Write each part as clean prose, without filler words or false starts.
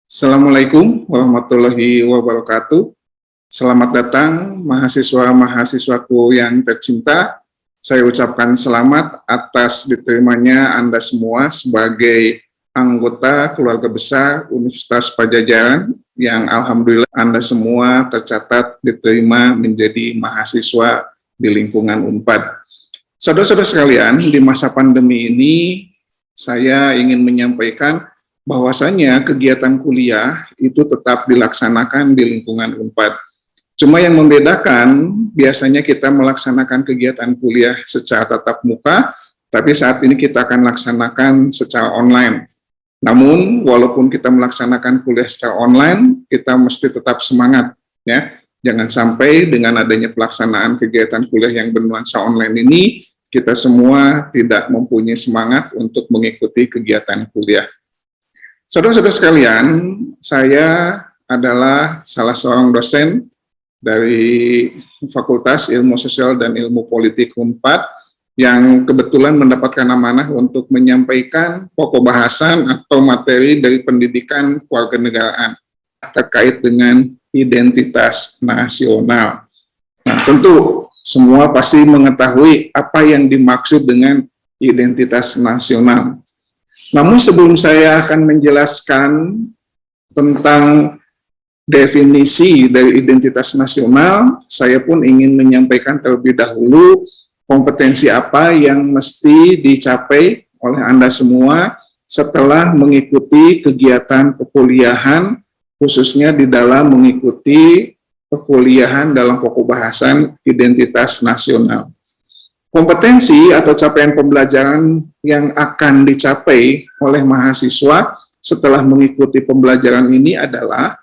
Assalamualaikum warahmatullahi wabarakatuh. Selamat datang mahasiswa-mahasiswaku yang tercinta. Saya ucapkan selamat atas diterimanya Anda semua sebagai anggota keluarga besar Universitas Padjadjaran yang alhamdulillah Anda semua tercatat diterima menjadi mahasiswa di lingkungan UNPAD. Saudara-saudara sekalian, di masa pandemi ini saya ingin menyampaikan bahwasanya kegiatan kuliah itu tetap dilaksanakan di lingkungan UNPAD. Cuma yang membedakan, biasanya kita melaksanakan kegiatan kuliah secara tatap muka, tapi saat ini kita akan laksanakan secara online. Namun, walaupun kita melaksanakan kuliah secara online, kita mesti tetap semangat, ya. Jangan sampai dengan adanya pelaksanaan kegiatan kuliah yang bernuansa online ini, kita semua tidak mempunyai semangat untuk mengikuti kegiatan kuliah. Saudara-saudara sekalian, saya adalah salah seorang dosen dari Fakultas Ilmu Sosial dan Ilmu Politik UNPAD yang kebetulan mendapatkan amanah untuk menyampaikan pokok bahasan atau materi dari pendidikan kewarganegaraan terkait dengan identitas nasional. Nah, tentu semua pasti mengetahui apa yang dimaksud dengan identitas nasional. Namun sebelum saya akan menjelaskan tentang definisi dari identitas nasional, saya pun ingin menyampaikan terlebih dahulu kompetensi apa yang mesti dicapai oleh Anda semua setelah mengikuti kegiatan perkuliahan, khususnya di dalam mengikuti perkuliahan dalam pokok bahasan identitas nasional. Kompetensi atau capaian pembelajaran yang akan dicapai oleh mahasiswa setelah mengikuti pembelajaran ini adalah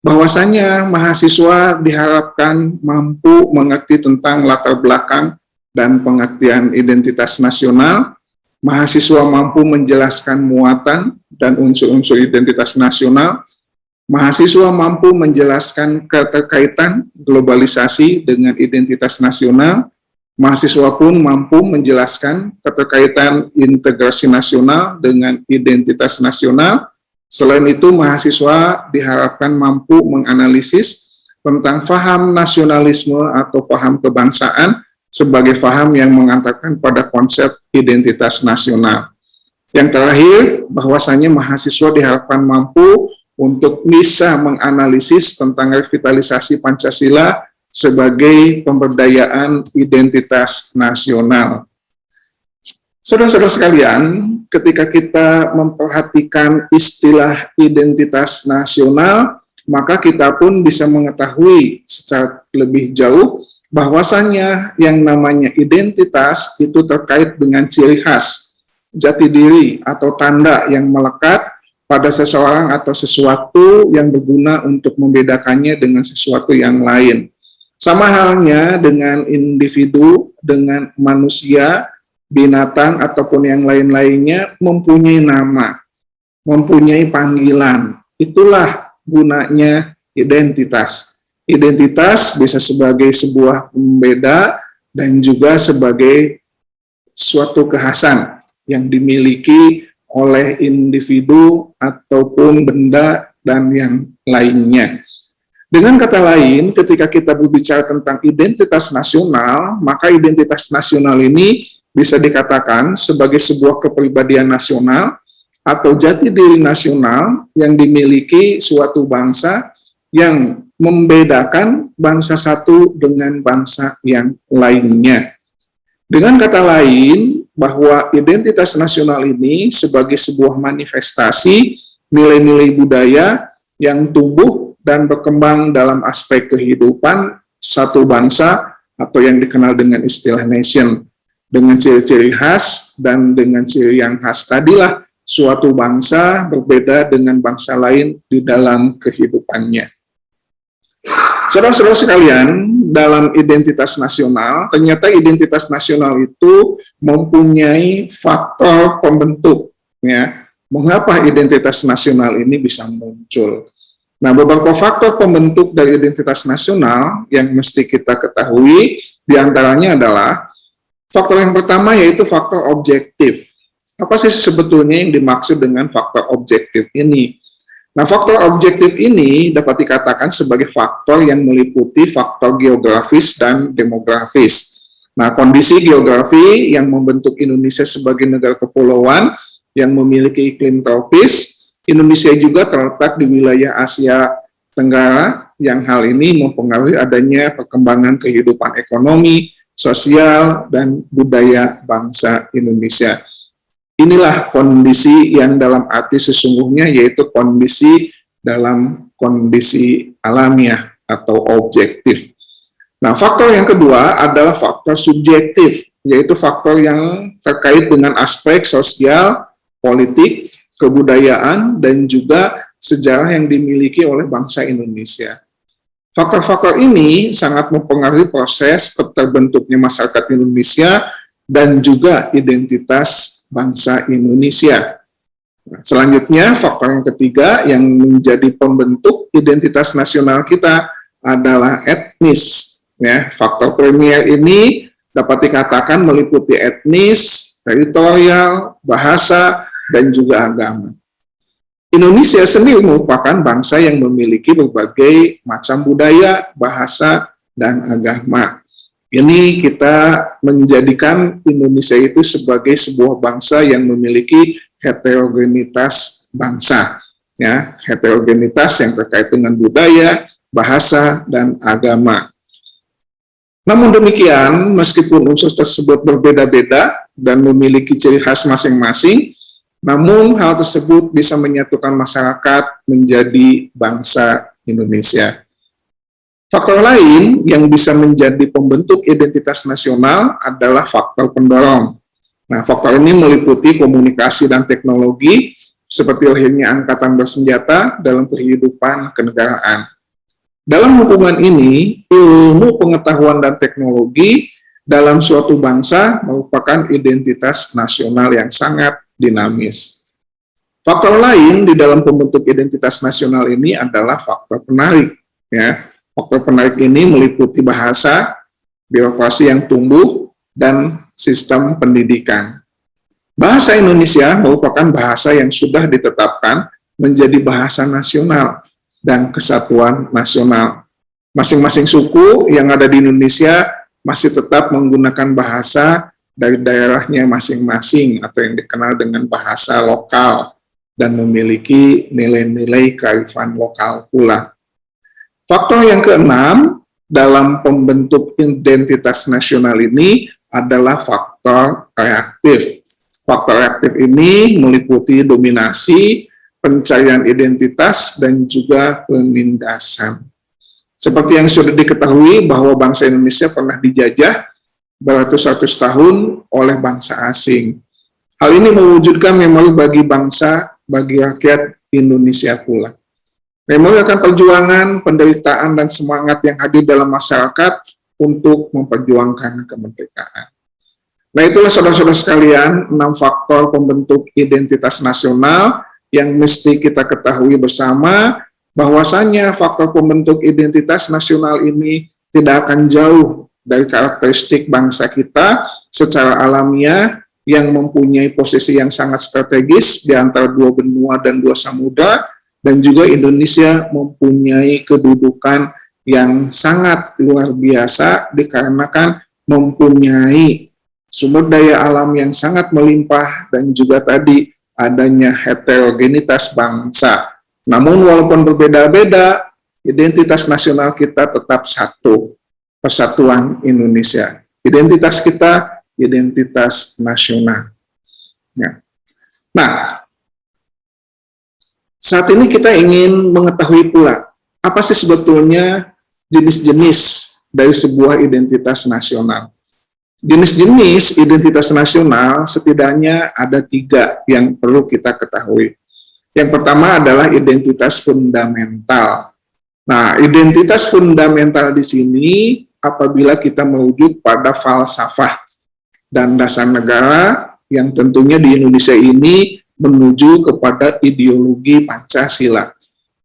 bahwasanya mahasiswa diharapkan mampu mengerti tentang latar belakang dan pengertian identitas nasional, mahasiswa mampu menjelaskan muatan dan unsur-unsur identitas nasional, mahasiswa mampu menjelaskan keterkaitan globalisasi dengan identitas nasional, mahasiswa pun mampu menjelaskan keterkaitan integrasi nasional dengan identitas nasional. Selain itu, mahasiswa diharapkan mampu menganalisis tentang paham nasionalisme atau paham kebangsaan sebagai paham yang mengantarkan pada konsep identitas nasional. Yang terakhir, bahwasanya mahasiswa diharapkan mampu untuk bisa menganalisis tentang revitalisasi Pancasila sebagai pemberdayaan identitas nasional. Saudara-saudara sekalian, ketika kita memperhatikan istilah identitas nasional, maka kita pun bisa mengetahui secara lebih jauh bahwasannya yang namanya identitas itu terkait dengan ciri khas, jati diri atau tanda yang melekat pada seseorang atau sesuatu yang berguna untuk membedakannya dengan sesuatu yang lain. Sama halnya dengan individu, dengan manusia, binatang, ataupun yang lain-lainnya mempunyai nama, mempunyai panggilan. Itulah gunanya identitas. Identitas bisa sebagai sebuah pembeda dan juga sebagai suatu kekhasan yang dimiliki oleh individu ataupun benda dan yang lainnya. Dengan kata lain, ketika kita berbicara tentang identitas nasional, maka identitas nasional ini bisa dikatakan sebagai sebuah kepribadian nasional atau jati diri nasional yang dimiliki suatu bangsa yang membedakan bangsa satu dengan bangsa yang lainnya. Dengan kata lain, bahwa identitas nasional ini sebagai sebuah manifestasi nilai-nilai budaya yang tumbuh dan berkembang dalam aspek kehidupan satu bangsa atau yang dikenal dengan istilah nation. Dengan ciri-ciri khas dan dengan ciri yang khas tadilah suatu bangsa berbeda dengan bangsa lain di dalam kehidupannya. Saudara-saudara sekalian, dalam identitas nasional, ternyata identitas nasional itu mempunyai faktor pembentuk. Ya. Mengapa identitas nasional ini bisa muncul? Nah, beberapa faktor pembentuk dari identitas nasional yang mesti kita ketahui, diantaranya adalah faktor yang pertama yaitu faktor objektif. Apa sih sebetulnya yang dimaksud dengan faktor objektif ini? Nah, faktor objektif ini dapat dikatakan sebagai faktor yang meliputi faktor geografis dan demografis. Nah, kondisi geografi yang membentuk Indonesia sebagai negara kepulauan yang memiliki iklim tropis. Indonesia juga terletak di wilayah Asia Tenggara, yang hal ini mempengaruhi adanya perkembangan kehidupan ekonomi, sosial, dan budaya bangsa Indonesia. Inilah kondisi yang dalam arti sesungguhnya, yaitu kondisi dalam kondisi alamiah atau objektif. Nah, faktor yang kedua adalah faktor subjektif, yaitu faktor yang terkait dengan aspek sosial, politik, kebudayaan, dan juga sejarah yang dimiliki oleh bangsa Indonesia. Faktor-faktor ini sangat mempengaruhi proses terbentuknya masyarakat Indonesia dan juga identitas bangsa Indonesia. Selanjutnya, faktor yang ketiga yang menjadi pembentuk identitas nasional kita adalah etnis. Ya, faktor premier ini dapat dikatakan meliputi etnis, teritorial, bahasa, dan juga agama. Indonesia sendiri merupakan bangsa yang memiliki berbagai macam budaya, bahasa, dan agama. Ini kita menjadikan Indonesia itu sebagai sebuah bangsa yang memiliki heterogenitas bangsa, ya, heterogenitas yang terkait dengan budaya, bahasa, dan agama. Namun demikian, meskipun unsur tersebut berbeda-beda dan memiliki ciri khas masing-masing, namun hal tersebut bisa menyatukan masyarakat menjadi bangsa Indonesia. Faktor lain yang bisa menjadi pembentuk identitas nasional adalah faktor pendorong. Nah, faktor ini meliputi komunikasi dan teknologi, seperti lahirnya angkatan bersenjata dalam kehidupan kenegaraan. Dalam hubungan ini, ilmu pengetahuan dan teknologi dalam suatu bangsa merupakan identitas nasional yang sangat dinamis. Faktor lain di dalam pembentuk identitas nasional ini adalah faktor penarik. Ya. Faktor penarik ini meliputi bahasa, birokrasi yang tumbuh, dan sistem pendidikan. Bahasa Indonesia merupakan bahasa yang sudah ditetapkan menjadi bahasa nasional dan kesatuan nasional. Masing-masing suku yang ada di Indonesia masih tetap menggunakan bahasa dari daerahnya masing-masing atau yang dikenal dengan bahasa lokal dan memiliki nilai-nilai kearifan lokal pula. Faktor yang keenam dalam pembentuk identitas nasional ini adalah faktor reaktif. Faktor reaktif ini meliputi dominasi, pencarian identitas, dan juga penindasan. Seperti yang sudah diketahui bahwa bangsa Indonesia pernah dijajah beratus-ratus tahun oleh bangsa asing. Hal ini mewujudkan memori bagi bangsa, bagi rakyat Indonesia pula. Memori akan perjuangan, penderitaan, dan semangat yang hadir dalam masyarakat untuk memperjuangkan kemerdekaan. Nah, itulah saudara-saudara sekalian, 6 faktor pembentuk identitas nasional yang mesti kita ketahui bersama, bahwasannya faktor pembentuk identitas nasional ini tidak akan jauh dari karakteristik bangsa kita secara alamiah yang mempunyai posisi yang sangat strategis di antara 2 benua dan 2 samudra, dan juga Indonesia mempunyai kedudukan yang sangat luar biasa dikarenakan mempunyai sumber daya alam yang sangat melimpah dan juga tadi adanya heterogenitas bangsa. Namun walaupun berbeda-beda, identitas nasional kita tetap satu, persatuan Indonesia. Identitas kita, identitas nasional. Ya. Nah, saat ini kita ingin mengetahui pula, apa sih sebetulnya jenis-jenis dari sebuah identitas nasional. Jenis-jenis identitas nasional setidaknya ada 3 yang perlu kita ketahui. Yang pertama adalah identitas fundamental. Nah, identitas fundamental di sini apabila kita merujuk pada falsafah dan dasar negara yang tentunya di Indonesia ini menuju kepada ideologi Pancasila.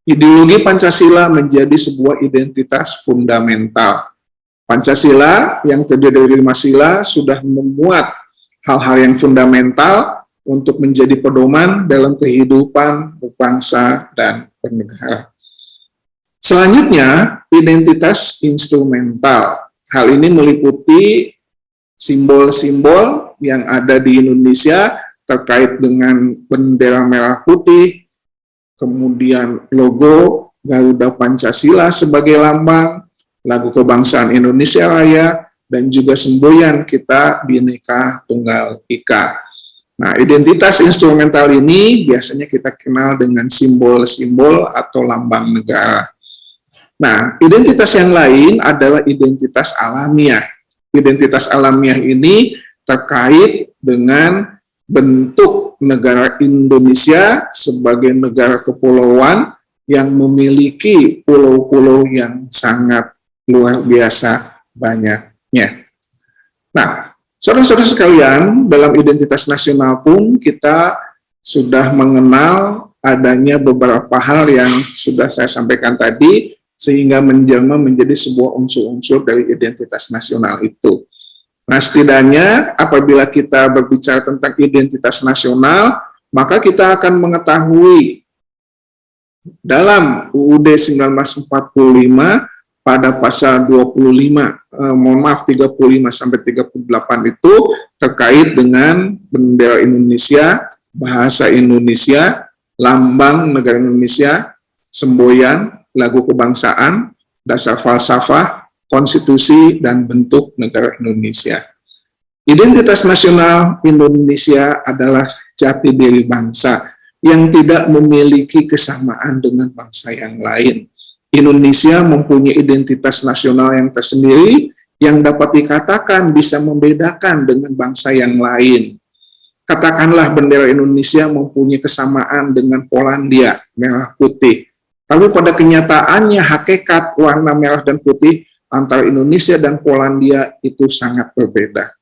Ideologi Pancasila menjadi sebuah identitas fundamental. Pancasila yang terdiri dari 5 sila sudah memuat hal-hal yang fundamental untuk menjadi pedoman dalam kehidupan berbangsa dan bernegara. Selanjutnya, identitas instrumental. Hal ini meliputi simbol-simbol yang ada di Indonesia terkait dengan bendera merah putih, kemudian logo Garuda Pancasila sebagai lambang, lagu kebangsaan Indonesia Raya, dan juga semboyan kita Bhinneka Tunggal Ika. Nah, identitas instrumental ini biasanya kita kenal dengan simbol-simbol atau lambang negara. Nah, identitas yang lain adalah identitas alamiah. Identitas alamiah ini terkait dengan bentuk negara Indonesia sebagai negara kepulauan yang memiliki pulau-pulau yang sangat luar biasa banyaknya. Nah, saudara-saudara sekalian, dalam identitas nasional pun kita sudah mengenal adanya beberapa hal yang sudah saya sampaikan tadi, sehingga menjelma menjadi sebuah unsur-unsur dari identitas nasional itu. Nah, setidaknya apabila kita berbicara tentang identitas nasional, maka kita akan mengetahui dalam UUD 1945 pada pasal 35 sampai 38 itu terkait dengan bendera Indonesia, bahasa Indonesia, lambang negara Indonesia, semboyan, lagu kebangsaan, dasar falsafah, konstitusi, dan bentuk negara Indonesia. Identitas nasional Indonesia adalah jati diri bangsa yang tidak memiliki kesamaan dengan bangsa yang lain. Indonesia mempunyai identitas nasional yang tersendiri yang dapat dikatakan bisa membedakan dengan bangsa yang lain. Katakanlah bendera Indonesia mempunyai kesamaan dengan Polandia, merah putih. Tapi pada kenyataannya hakikat warna merah dan putih antara Indonesia dan Polandia itu sangat berbeda.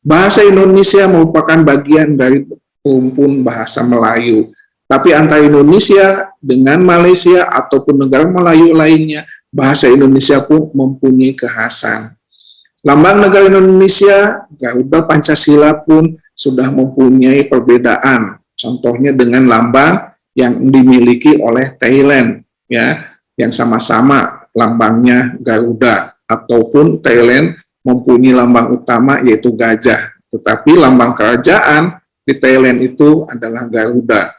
Bahasa Indonesia merupakan bagian dari rumpun bahasa Melayu. Tapi antara Indonesia dengan Malaysia ataupun negara Melayu lainnya, bahasa Indonesia pun mempunyai kekhasan. Lambang negara Indonesia, Garuda Pancasila pun sudah mempunyai perbedaan. Contohnya dengan lambang yang dimiliki oleh Thailand, ya, yang sama-sama lambangnya Garuda, ataupun Thailand mempunyai lambang utama yaitu gajah, tetapi lambang kerajaan di Thailand itu adalah Garuda.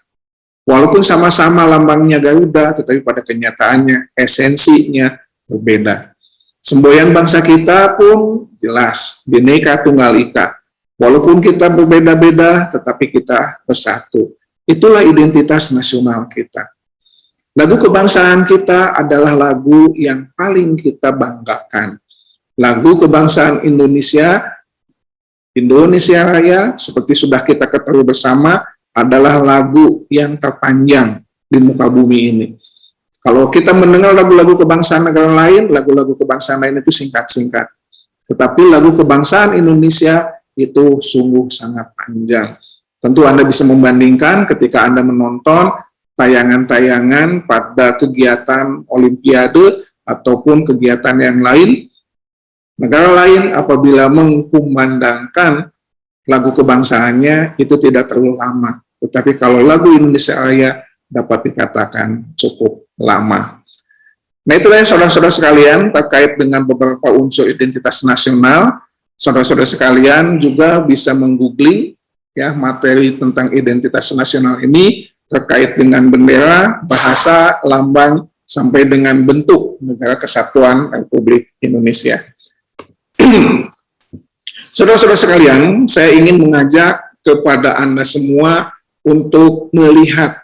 Walaupun sama-sama lambangnya Garuda, tetapi pada kenyataannya esensinya berbeda. Semboyan bangsa kita pun jelas, Bhinneka Tunggal Ika. Walaupun kita berbeda-beda, tetapi kita bersatu. Itulah identitas nasional kita. Lagu kebangsaan kita adalah lagu yang paling kita banggakan. Lagu kebangsaan Indonesia, Indonesia Raya, seperti sudah kita ketahui bersama, adalah lagu yang terpanjang di muka bumi ini. Kalau kita mendengar lagu-lagu kebangsaan negara lain, lagu-lagu kebangsaan lain itu singkat-singkat. Tetapi lagu kebangsaan Indonesia itu sungguh sangat panjang. Tentu Anda bisa membandingkan ketika Anda menonton tayangan-tayangan pada kegiatan Olimpiade ataupun kegiatan yang lain. Negara lain apabila mengkumandangkan lagu kebangsaannya itu tidak terlalu lama. Tetapi kalau lagu Indonesia Raya dapat dikatakan cukup lama. Nah, itulah saudara-saudara sekalian terkait dengan beberapa unsur identitas nasional. Saudara-saudara sekalian juga bisa menggoogling ya materi tentang identitas nasional ini terkait dengan bendera, bahasa, lambang, sampai dengan bentuk Negara Kesatuan Republik Indonesia. Saudara-saudara sekalian, saya ingin mengajak kepada Anda semua untuk melihat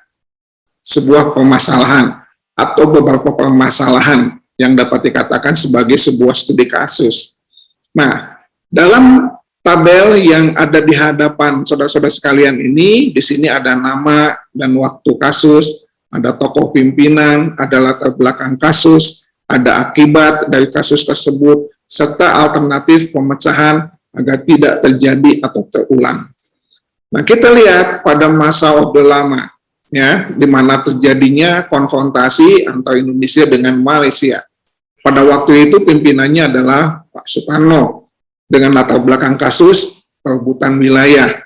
sebuah permasalahan atau beberapa permasalahan yang dapat dikatakan sebagai sebuah studi kasus. Nah, dalam tabel yang ada di hadapan saudara-saudara sekalian ini, di sini ada nama dan waktu kasus, ada tokoh pimpinan, ada latar belakang kasus, ada akibat dari kasus tersebut, serta alternatif pemecahan agar tidak terjadi atau terulang. Nah, kita lihat pada masa Orde Lama, ya, di mana terjadinya konfrontasi antara Indonesia dengan Malaysia. Pada waktu itu pimpinannya adalah Pak Sukarno, dengan latar belakang kasus perebutan wilayah.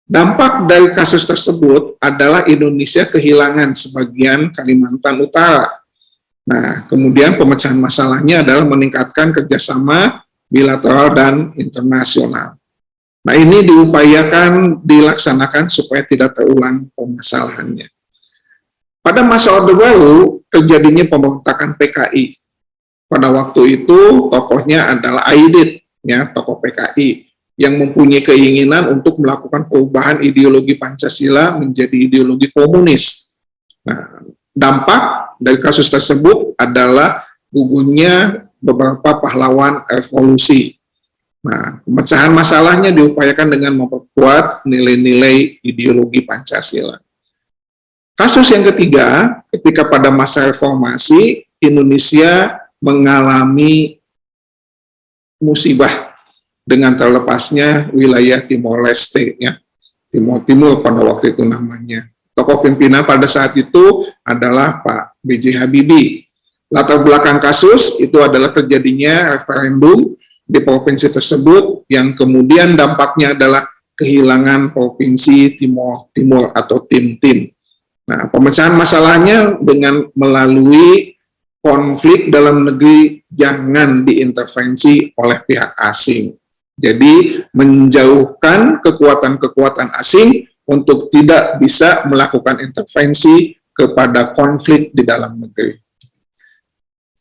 Dampak dari kasus tersebut adalah Indonesia kehilangan sebagian Kalimantan Utara. Nah, kemudian pemecahan masalahnya adalah meningkatkan kerjasama bilateral dan internasional. Nah, ini diupayakan dilaksanakan supaya tidak terulang permasalahannya. Pada masa Orde Baru, terjadinya pemberontakan PKI. Pada waktu itu, tokohnya adalah Aidit, ya, tokoh PKI, yang mempunyai keinginan untuk melakukan perubahan ideologi Pancasila menjadi ideologi komunis. Nah, dampak dari kasus tersebut adalah gugurnya beberapa pahlawan revolusi. Nah, pemecahan masalahnya diupayakan dengan memperkuat nilai-nilai ideologi Pancasila. Kasus yang ketiga, ketika pada masa reformasi, Indonesia mengalami musibah dengan terlepasnya wilayah Timor Leste, ya, Timur pada waktu itu namanya. Tokoh pimpinan pada saat itu adalah Pak B.J. Habibie. Latar belakang kasus itu adalah terjadinya referendum di provinsi tersebut yang kemudian dampaknya adalah kehilangan provinsi Timur atau Tim-Tim. Nah, pemecahan masalahnya dengan melalui konflik dalam negeri jangan diintervensi oleh pihak asing. Jadi, menjauhkan kekuatan-kekuatan asing untuk tidak bisa melakukan intervensi kepada konflik di dalam negeri.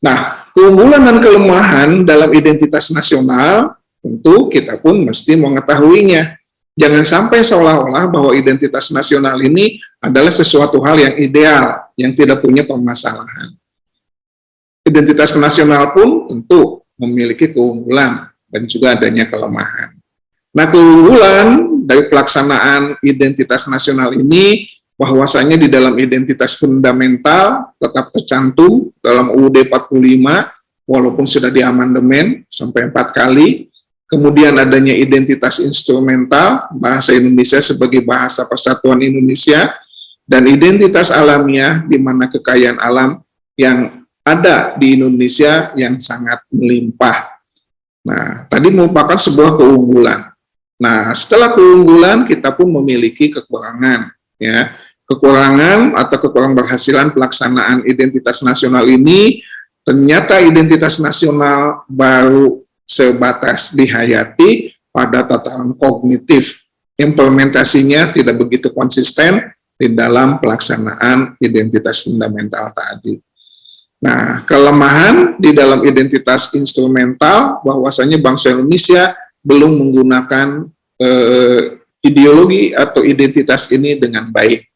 Nah, keunggulan dan kelemahan dalam identitas nasional, tentu kita pun mesti mengetahuinya. Jangan sampai seolah-olah bahwa identitas nasional ini adalah sesuatu hal yang ideal, yang tidak punya permasalahan. Identitas nasional pun tentu memiliki keunggulan dan juga adanya kelemahan. Nah, keunggulan dari pelaksanaan identitas nasional ini bahwasanya di dalam identitas fundamental tetap tercantum dalam UUD 45 walaupun sudah diamandemen sampai 4 kali. Kemudian adanya identitas instrumental, bahasa Indonesia sebagai bahasa persatuan Indonesia, dan identitas alamiah di mana kekayaan alam yang ada di Indonesia yang sangat melimpah. Nah, tadi merupakan sebuah keunggulan. Nah, setelah keunggulan kita pun memiliki kekurangan, ya. Kekurangan atau kekurang berhasilan pelaksanaan identitas nasional ini, ternyata identitas nasional baru sebatas dihayati pada tataran kognitif. Implementasinya tidak begitu konsisten di dalam pelaksanaan identitas fundamental tadi. Nah, kelemahan di dalam identitas instrumental bahwasanya bangsa Indonesia belum menggunakan ideologi atau identitas ini dengan baik.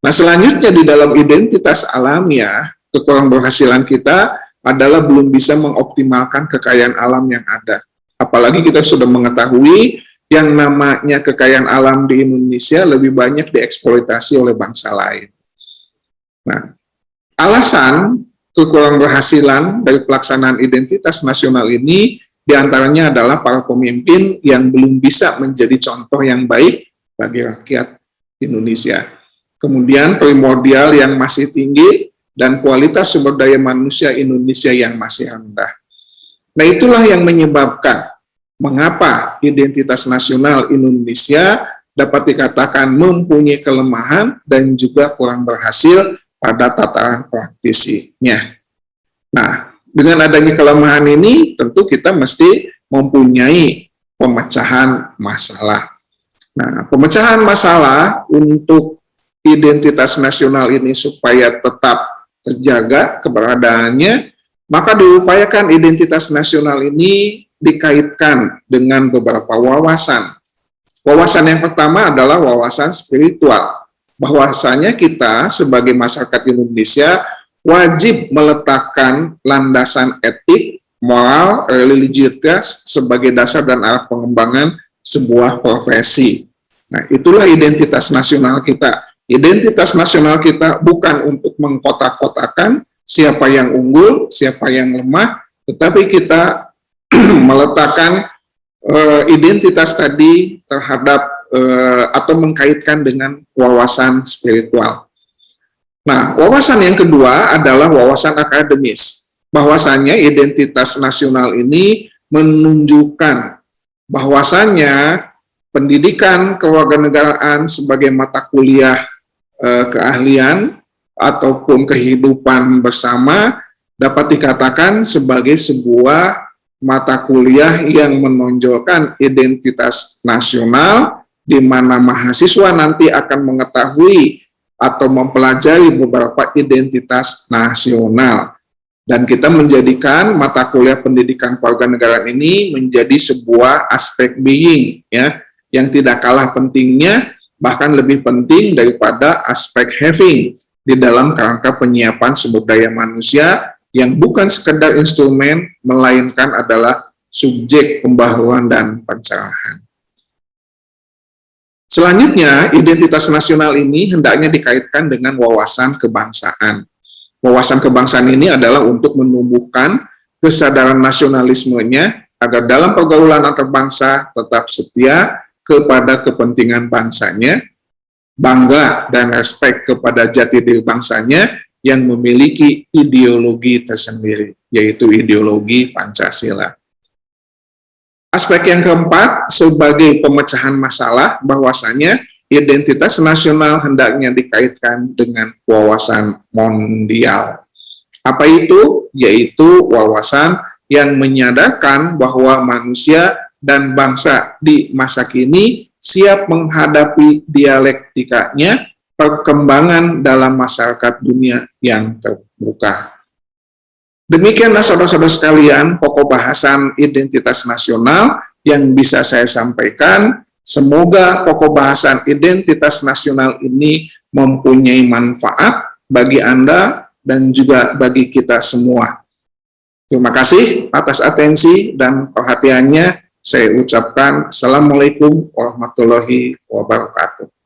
Nah, selanjutnya di dalam identitas alamiah, kekurang berhasilan kita adalah belum bisa mengoptimalkan kekayaan alam yang ada. Apalagi kita sudah mengetahui yang namanya kekayaan alam di Indonesia lebih banyak dieksploitasi oleh bangsa lain. Nah, alasan kekurang berhasilan dari pelaksanaan identitas nasional ini diantaranya adalah para pemimpin yang belum bisa menjadi contoh yang baik bagi rakyat Indonesia. Kemudian primordial yang masih tinggi dan kualitas sumber daya manusia Indonesia yang masih rendah. Nah, itulah yang menyebabkan mengapa identitas nasional Indonesia dapat dikatakan mempunyai kelemahan dan juga kurang berhasil pada tataran praktisinya. Nah, dengan adanya kelemahan ini, tentu kita mesti mempunyai pemecahan masalah. Nah, pemecahan masalah untuk identitas nasional ini supaya tetap terjaga keberadaannya, maka diupayakan identitas nasional ini dikaitkan dengan beberapa wawasan. Wawasan yang pertama adalah wawasan spiritual. Bahwasanya kita sebagai masyarakat Indonesia wajib meletakkan landasan etik, moral, religiusitas sebagai dasar dan alat pengembangan sebuah profesi. Nah, itulah identitas nasional kita. Identitas nasional kita bukan untuk mengkotak-kotakan siapa yang unggul, siapa yang lemah, tetapi kita meletakkan identitas tadi terhadap atau mengkaitkan dengan wawasan spiritual. Nah, wawasan yang kedua adalah wawasan akademis. Bahwasanya identitas nasional ini menunjukkan bahwasanya pendidikan kewarganegaraan sebagai mata kuliah keahlian ataupun kehidupan bersama dapat dikatakan sebagai sebuah mata kuliah yang menonjolkan identitas nasional, di mana mahasiswa nanti akan mengetahui atau mempelajari beberapa identitas nasional. Dan kita menjadikan mata kuliah pendidikan kewarganegaraan ini menjadi sebuah aspek being, ya, yang tidak kalah pentingnya, bahkan lebih penting daripada aspek having di dalam kerangka penyiapan sumber daya manusia yang bukan sekedar instrumen, melainkan adalah subjek pembaharuan dan pencerahan. Selanjutnya, identitas nasional ini hendaknya dikaitkan dengan wawasan kebangsaan. Wawasan kebangsaan ini adalah untuk menumbuhkan kesadaran nasionalismenya agar dalam pergaulan antar bangsa tetap setia kepada kepentingan bangsanya, bangga dan respek kepada jati diri bangsanya yang memiliki ideologi tersendiri, yaitu ideologi Pancasila. Aspek yang keempat, sebagai pemecahan masalah, bahwasanya identitas nasional hendaknya dikaitkan dengan wawasan mondial. Apa itu? Yaitu wawasan yang menyadarkan bahwa manusia dan bangsa di masa kini siap menghadapi dialektikanya perkembangan dalam masyarakat dunia yang terbuka. Demikianlah saudara-saudara sekalian pokok bahasan identitas nasional yang bisa saya sampaikan. Semoga pokok bahasan identitas nasional ini mempunyai manfaat bagi Anda dan juga bagi kita semua. Terima kasih atas atensi dan perhatiannya. Saya ucapkan Assalamualaikum warahmatullahi wabarakatuh.